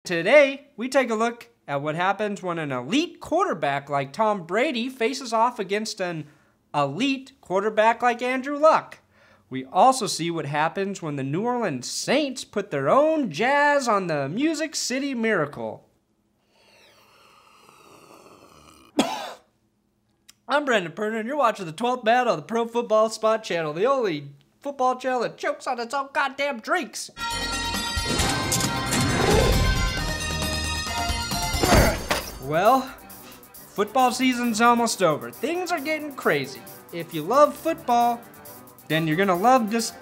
Today, we take a look at what happens when an elite quarterback like Tom Brady faces off against an elite quarterback like Andrew Luck. We also see what happens when the New Orleans Saints put their own jazz on the Music City Miracle. I'm Brandon Perna, and you're watching the 12th Battle of the Pro Football Spot Channel, the only football channel that chokes on its own goddamn drinks. Well, football season's almost over. Things are getting crazy. If you love football, then you're gonna love this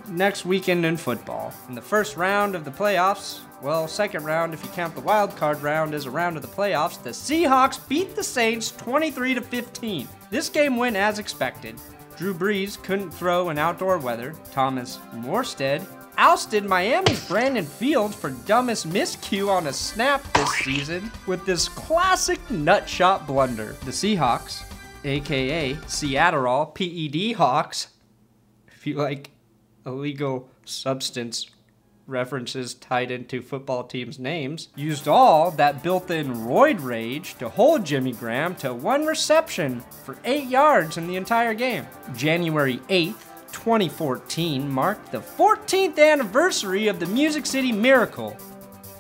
next weekend in football. In the first round of the playoffs, well, second round if you count the wild card round as a round of the playoffs, the Seahawks beat the Saints 23-15. This game went as expected. Drew Brees couldn't throw in outdoor weather. Thomas Morstead ousted Miami's Brandon Fields for dumbest miscue on a snap this season with this classic nutshot blunder. The Seahawks, aka Seattle PED Hawks, if you like illegal substance references tied into football teams' names, used all that built-in roid rage to hold Jimmy Graham to one reception for 8 yards in the entire game. January 8th, 2014 marked the 14th anniversary of the Music City Miracle.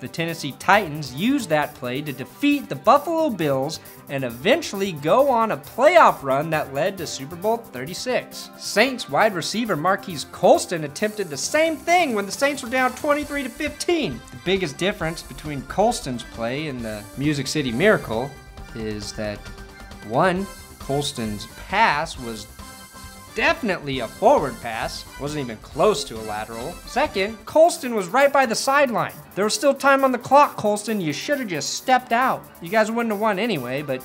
The Tennessee Titans used that play to defeat the Buffalo Bills and eventually go on a playoff run that led to Super Bowl 36. Saints wide receiver Marquise Colston attempted the same thing when the Saints were down 23-15. The biggest difference between Colston's play and the Music City Miracle is that one, Colston's pass was definitely a forward pass, wasn't even close to a lateral. Second, Colston was right by the sideline. There was still time on the clock, Colston. You should have just stepped out. You guys wouldn't have won anyway, but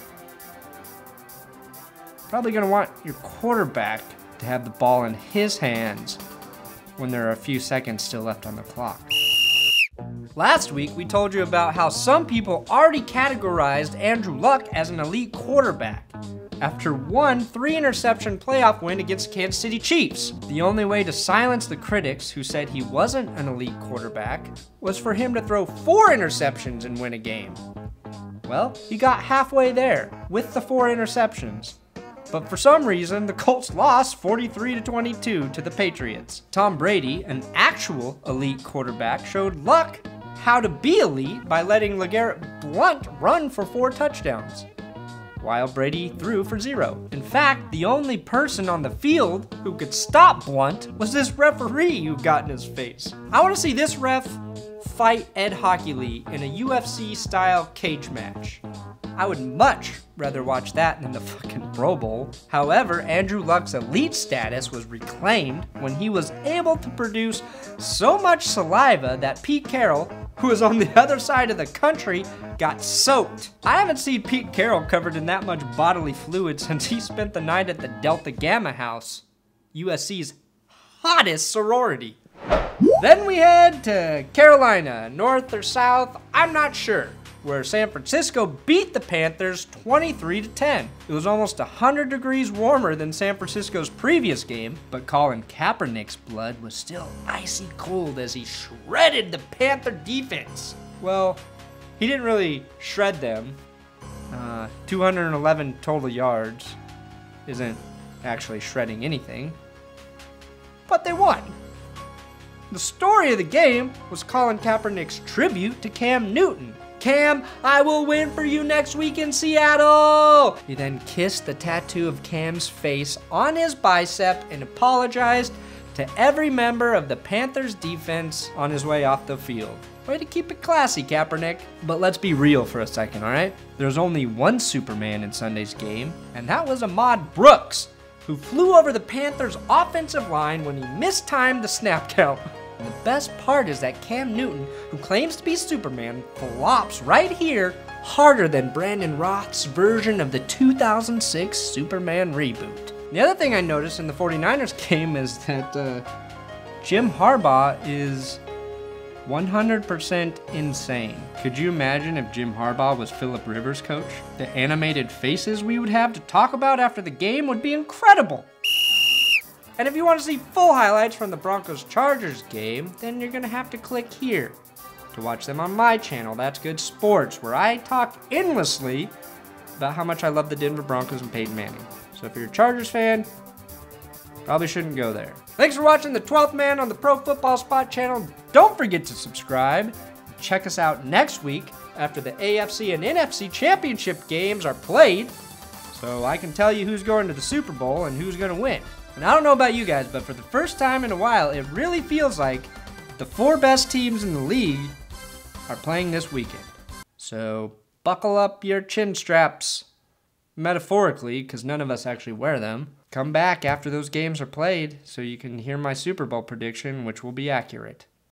probably gonna want your quarterback to have the ball in his hands when there are a few seconds still left on the clock. Last week, we told you about how some people already categorized Andrew Luck as an elite quarterback after one 3-interception playoff win against the Kansas City Chiefs. The only way to silence the critics who said he wasn't an elite quarterback was for him to throw 4 interceptions and win a game. Well, he got halfway there with the 4 interceptions. But for some reason, the Colts lost 43-22 to the Patriots. Tom Brady, an actual elite quarterback, showed Luck how to be elite by letting LeGarrette Blount run for 4 touchdowns, while Brady threw for 0. In fact, the only person on the field who could stop Blount was this referee who got in his face. I want to see this ref fight Ed Hockey Lee in a UFC-style cage match. I would much rather watch that than the fucking Pro Bowl. However, Andrew Luck's elite status was reclaimed when he was able to produce so much saliva that Pete Carroll, who was on the other side of the country, got soaked. I haven't seen Pete Carroll covered in that much bodily fluid since he spent the night at the Delta Gamma House, USC's hottest sorority. Then we head to Carolina, north or south, I'm not sure, where San Francisco beat the Panthers 23-10. It was almost 100 degrees warmer than San Francisco's previous game, but Colin Kaepernick's blood was still icy cold as he shredded the Panther defense. Well, he didn't really shred them. 211 total yards isn't actually shredding anything, but they won. The story of the game was Colin Kaepernick's tribute to Cam Newton. Cam, I will win for you next week in Seattle! He then kissed the tattoo of Cam's face on his bicep and apologized to every member of the Panthers defense on his way off the field. Way to keep it classy, Kaepernick. But let's be real for a second, alright? There's only one Superman in Sunday's game, and that was Ahmad Brooks, who flew over the Panthers' offensive line when he mistimed the snap count. And the best part is that Cam Newton, who claims to be Superman, flops right here harder than Brandon Roth's version of the 2006 Superman reboot. The other thing I noticed in the 49ers game is that Jim Harbaugh is 100% insane. Could you imagine if Jim Harbaugh was Phillip Rivers' coach? The animated faces we would have to talk about after the game would be incredible. And if you want to see full highlights from the Broncos-Chargers game, then you're gonna have to click here. to watch them on my channel, That's Good Sports, where I talk endlessly about how much I love the Denver Broncos and Peyton Manning. So if you're a Chargers fan, probably shouldn't go there. Thanks for watching the 12th Man on the Pro Football Spot channel. Don't forget to subscribe. Check us out next week after the AFC and NFC championship games are played, so I can tell you who's going to the Super Bowl and who's going to win. And I don't know about you guys, but for the first time in a while, it really feels like the 4 best teams in the league are playing this weekend. So buckle up your chin straps, metaphorically, because none of us actually wear them. Come back after those games are played so you can hear my Super Bowl prediction, which will be accurate.